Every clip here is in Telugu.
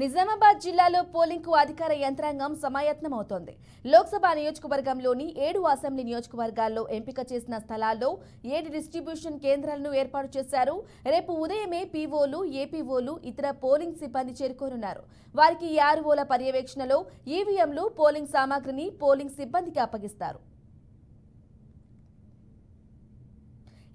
నిజామాబాద్ జిల్లాలో పోలింగ్ కు అధికార యంత్రాంగం సమాయత్నమవుతోంది. లోక్సభ నియోజకవర్గంలోని 7 అసెంబ్లీ నియోజకవర్గాల్లో ఎంపిక చేసిన స్థలాల్లో 7 డిస్ట్రిబ్యూషన్ కేంద్రాలను ఏర్పాటు చేశారు. రేపు ఉదయమే పీఓలు, ఏపీఓలు, ఇతర పోలింగ్ సిబ్బంది చేరుకోనున్నారు. వారికి ఆర్ఓల పర్యవేక్షణలో ఈవీఎంలు, పోలింగ్ సామాగ్రిని పోలింగ్ సిబ్బందికి అప్పగిస్తారు.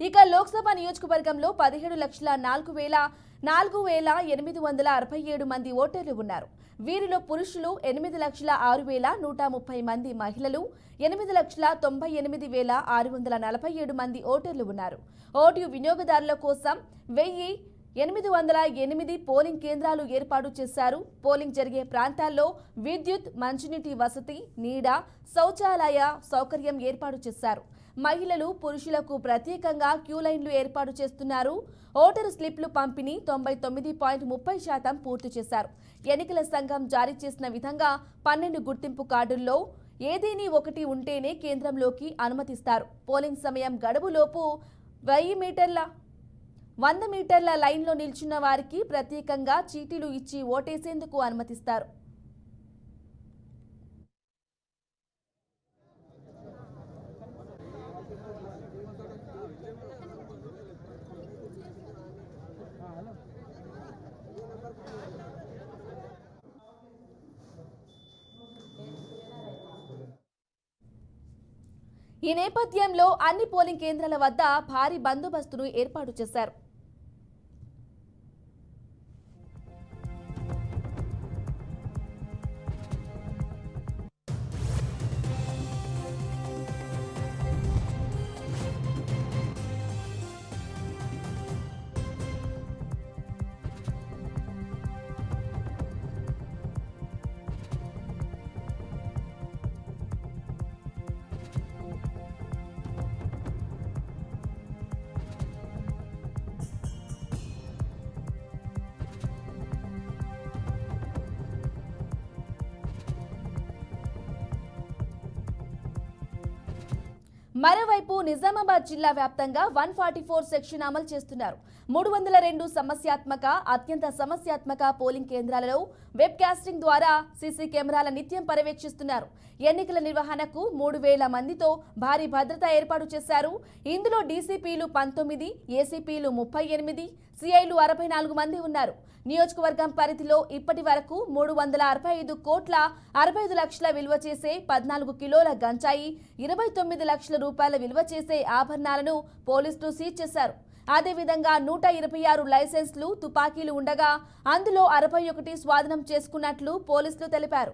ఇక లోక్సభ నియోజకవర్గంలో 17,04,867 మంది ఓటర్లు ఉన్నారు. వీరిలో పురుషులు 8,06,130 మంది, మహిళలు 8,98,647 మంది ఓటర్లు ఉన్నారు. ఓటు వినియోగదారుల కోసం 1,808 పోలింగ్ కేంద్రాలు ఏర్పాటు చేశారు. పోలింగ్ జరిగే ప్రాంతాల్లో విద్యుత్, మంచినీటి వసతి, నీడ, శౌచాలయ సౌకర్యం ఏర్పాటు చేశారు. మహిళలు, పురుషులకు ప్రత్యేకంగా క్యూ లైన్లు ఏర్పాటు చేస్తున్నారు. ఓటరు స్లిప్లు పంపిణీ 99.30% పూర్తి చేశారు. ఎన్నికల సంఘం జారీ చేసిన విధంగా 12 గుర్తింపు కార్డుల్లో ఏదేని ఒకటి ఉంటేనే కేంద్రంలోకి అనుమతిస్తారు. పోలింగ్ సమయం గడువులోపు 100 మీటర్ల లైన్లో నిల్చున్న వారికి ప్రత్యేకంగా చీటీలు ఇచ్చి ఓటేసేందుకు అనుమతిస్తారు. ఈ నేపథ్యంలో అన్ని పోలింగ్ కేంద్రాల వద్ద భారీ బందోబస్తును ఏర్పాటు చేశారు. మరోవైపు నిజామాబాద్ జిల్లా వ్యాప్తంగా 144 సెక్షన్ అమలు చేస్తున్నారు. 302 సమస్యాత్మక, అత్యంత సమస్యాత్మక పోలింగ్ కేంద్రాలలో వెబ్ కాస్టింగ్ ద్వారా సీసీ కెమెరాల నిత్యం పర్యవేక్షిస్తున్నారు. ఎన్నికల నిర్వహణకు 3,000 మందితో భారీ భద్రత ఏర్పాటు చేశారు. ఇందులో డీసీపీలు 19, ఏసీపీలు 38, సిఐలు 64 మంది ఉన్నారు. నియోజకవర్గం పరిధిలో ఇప్పటి వరకు 365 కోట్ల 65 లక్షల విలువ చేసే 14 కిలోల గంజాయి, 29 లక్షల రూపాయల విలువ చేసే ఆభరణాలను పోలీసులు సీజ్ చేశారు. అదేవిధంగా 126 లైసెన్స్లు, తుపాకీలు ఉండగా అందులో 61 స్వాధీనం చేసుకున్నట్లు పోలీసులు తెలిపారు.